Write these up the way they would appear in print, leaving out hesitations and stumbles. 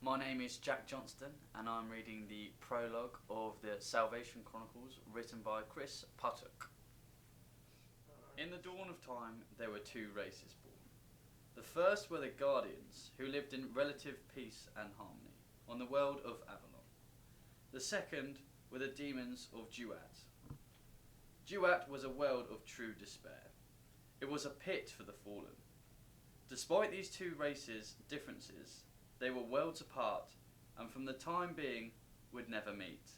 My name is Jack Johnstone, and I'm reading the prologue of the Salvation Chronicles written by Chris Puttock. In the dawn of time, there were two races born. The first were the Guardians, who lived in relative peace and harmony on the world of Avalon. The second were the demons of Duat. Duat was a world of true despair. It was a pit for the fallen. Despite these two races' differences, they were worlds apart, and from the time being would never meet.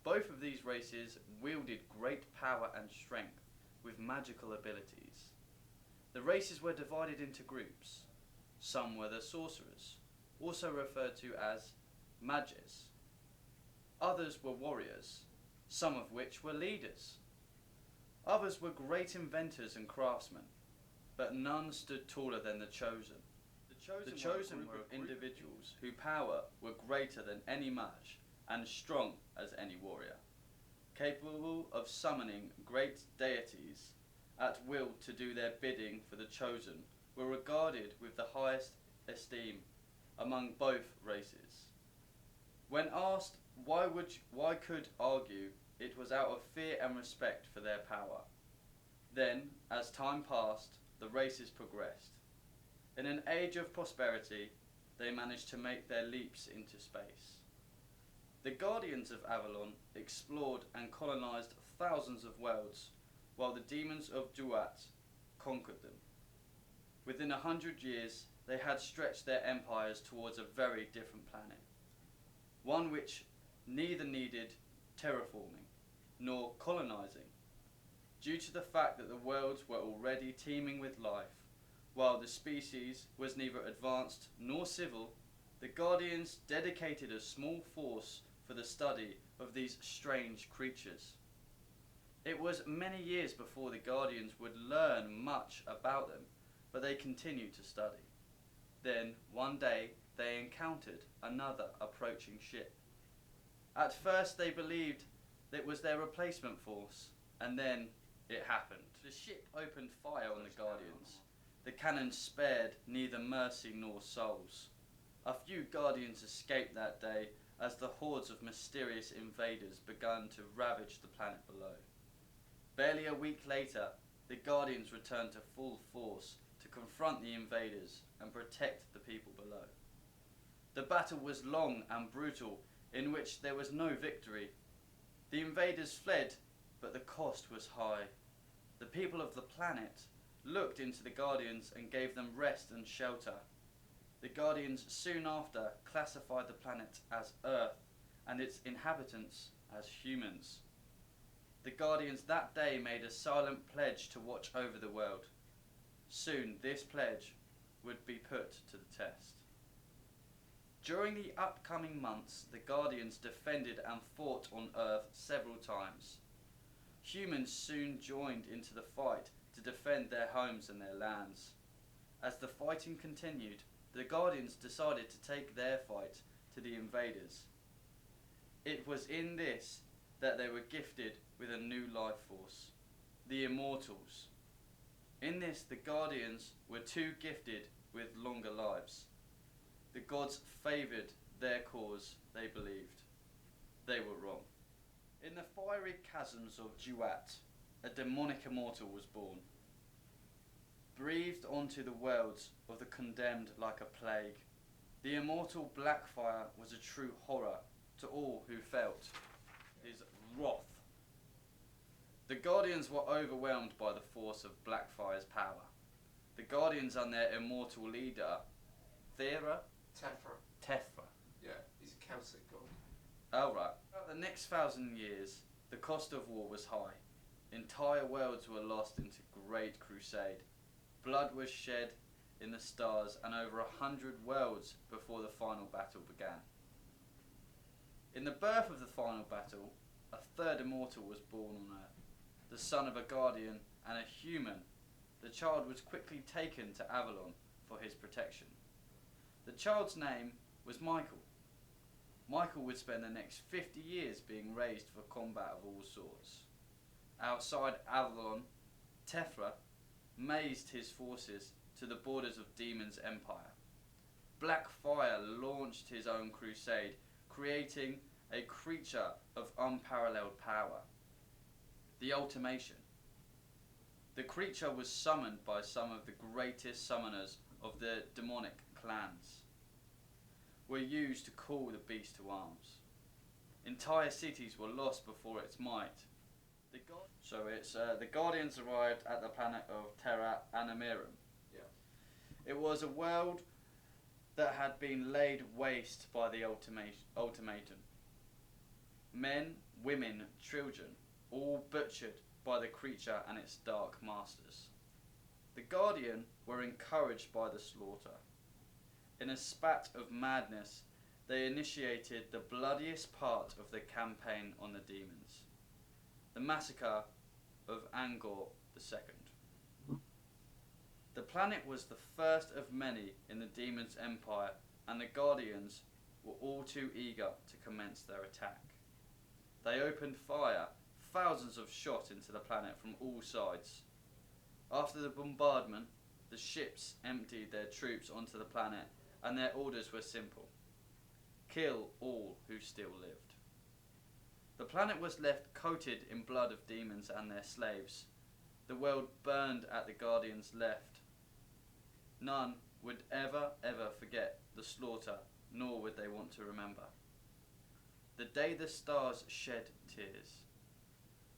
Both of these races wielded great power and strength with magical abilities. The races were divided into groups. Some were the sorcerers, also referred to as mages. Others were warriors, some of which were leaders. Others were great inventors and craftsmen, but none stood taller than the chosen. The chosen were individuals whose power were greater than any mage and strong as any warrior, capable of summoning great deities at will to do their bidding for the chosen, were regarded with the highest esteem among both races. When asked why could argue it was out of fear and respect for their power. Then, as time passed, the races progressed. In an age of prosperity, they managed to make their leaps into space. The Guardians of Avalon explored and colonized thousands of worlds, while the demons of Duat conquered them. Within 100 years, they had stretched their empires towards a very different planet, one which neither needed terraforming nor colonizing, due to the fact that the worlds were already teeming with life. While the species was neither advanced nor civil, the Guardians dedicated a small force for the study of these strange creatures. It was many years before the Guardians would learn much about them, but they continued to study. Then, one day, they encountered another approaching ship. At first they believed that it was their replacement force, and then it happened. The ship opened fire on the Guardians. The cannons spared neither mercy nor souls. A few Guardians escaped that day as the hordes of mysterious invaders began to ravage the planet below. Barely a week later, the Guardians returned to full force to confront the invaders and protect the people below. The battle was long and brutal, in which there was no victory. The invaders fled, but the cost was high. The people of the planet looked into the Guardians and gave them rest and shelter. The Guardians soon after classified the planet as Earth and its inhabitants as humans. The Guardians that day made a silent pledge to watch over the world. Soon this pledge would be put to the test. During the upcoming months, the Guardians defended and fought on Earth several times. Humans soon joined into the fight to defend their homes and their lands. As the fighting continued, the Guardians decided to take their fight to the invaders. It was in this that they were gifted with a new life force, the Immortals. In this, the Guardians were too gifted with longer lives. The gods favoured their cause, they believed. They were wrong. In the fiery chasms of Duat, a demonic immortal was born. Breathed onto the worlds of the condemned like a plague, the immortal Blackfire was a true horror to all who felt his wrath. The Guardians were overwhelmed by the force of Blackfire's power. The Guardians and their immortal leader, Tethra. Yeah, he's a Celtic god. Oh right. Throughout the next 1,000 years, the cost of war was high. Entire worlds were lost into great crusade. Blood was shed in the stars and over 100 worlds before the final battle began. In the birth of the final battle, a third immortal was born on Earth, the son of a Guardian and a human. The child was quickly taken to Avalon for his protection. The child's name was Michael. Michael would spend the next 50 years being raised for combat of all sorts. Outside Avalon, Tethra mazed his forces to the borders of Demon's empire. Black fire launched launched his own crusade, creating a creature of unparalleled power. The Ultimation. The creature was summoned by some of the greatest summoners of the demonic clans. Were used to call the beast to arms. Entire cities were lost before its might. The Guardians arrived at the planet of Terra Animarum. Yeah. It was a world that had been laid waste by the ultimatum. Men, women, children, all butchered by the creature and its dark masters. The Guardian were encouraged by the slaughter. In a spat of madness, they initiated the bloodiest part of the campaign on the demons, the massacre of Angor II. The planet was the first of many in the demons' empire, and the Guardians were all too eager to commence their attack. They opened fire, thousands of shots into the planet from all sides. After the bombardment, the ships emptied their troops onto the planet, and their orders were simple: kill all who still lived. The planet was left coated in blood of demons and their slaves. The world burned at the Guardians left. None would ever forget the slaughter, nor would they want to remember. The day the stars shed tears,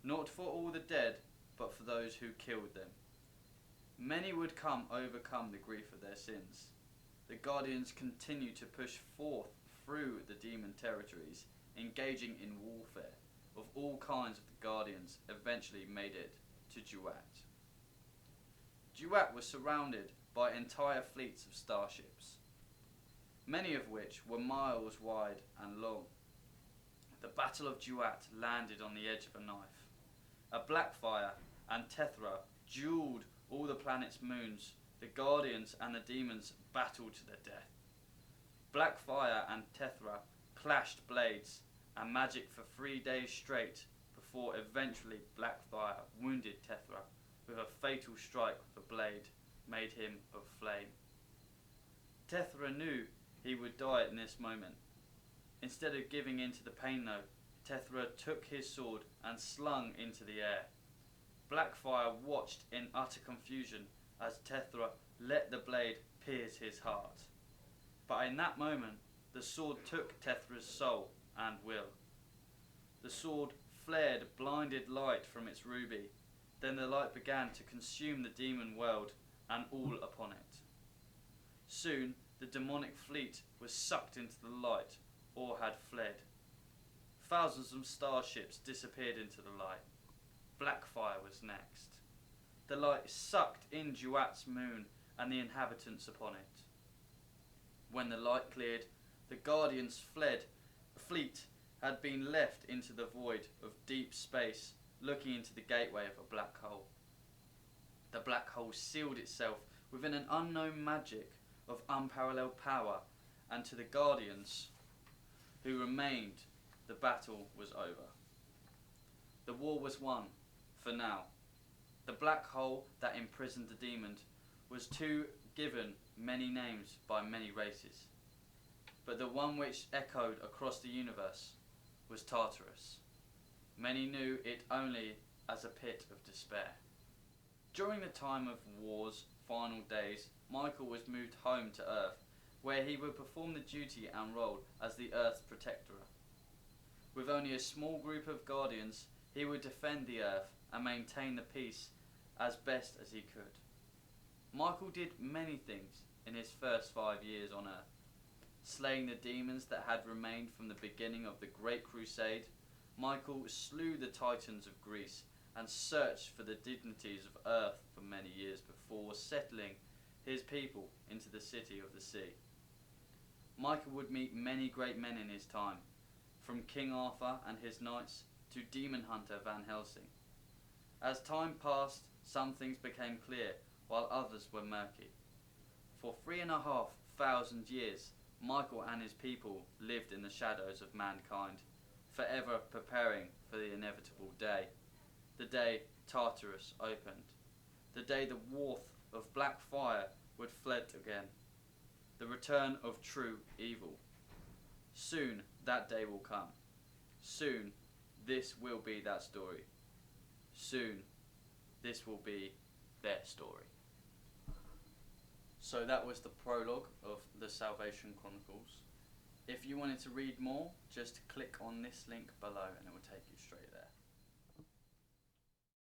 not for all the dead, but for those who killed them. Many would overcome the grief of their sins. The Guardians continued to push forth through the demon territories, engaging in warfare of all kinds. Of the Guardians eventually made it to Duat. Duat was surrounded by entire fleets of starships, many of which were miles wide and long. The Battle of Duat landed on the edge of a knife. A Blackfire and Tethra duelled all the planet's moons. The Guardians and the demons battled to the death. Blackfire and Tethra clashed blades and magic for 3 days straight before eventually Blackfire wounded Tethra with a fatal strike with a blade made him of flame. Tethra knew he would die in this moment. Instead of giving in to the pain though, Tethra took his sword and slung into the air. Blackfire watched in utter confusion as Tethra let the blade pierce his heart. But in that moment, the sword took Tethra's soul and will. The sword flared blinded light from its ruby. Then the light began to consume the demon world and all upon it. Soon, the demonic fleet was sucked into the light or had fled. Thousands of starships disappeared into the light. Blackfire was next. The light sucked in Duat's moon and the inhabitants upon it. When the light cleared, the Guardians' fleet had been left into the void of deep space, looking into the gateway of a black hole. The black hole sealed itself within an unknown magic of unparalleled power, and to the Guardians who remained, the battle was over. The war was won, for now. The black hole that imprisoned the demon was too given many names by many races, but the one which echoed across the universe was Tartarus. Many knew it only as a pit of despair. During the time of war's final days, Michael was moved home to Earth, where he would perform the duty and role as the Earth's protector. With only a small group of Guardians, he would defend the Earth and maintain the peace as best as he could. Michael did many things in his first 5 years on Earth, slaying the demons that had remained from the beginning of the Great Crusade. Michael slew the Titans of Greece and searched for the dignities of Earth for many years before settling his people into the City of the Sea. Michael would meet many great men in his time, from King Arthur and his knights to demon hunter Van Helsing. As time passed, some things became clear, while others were murky. For 3,500 years, Michael and his people lived in the shadows of mankind, forever preparing for the inevitable day. The day Tartarus opened. The day the warmth of black fire would fled again. The return of true evil. Soon that day will come. Soon this will be that story. Soon this will be their story. So that was the prologue of the Salvation Chronicles. If you wanted to read more, just click on this link below and it will take you straight there.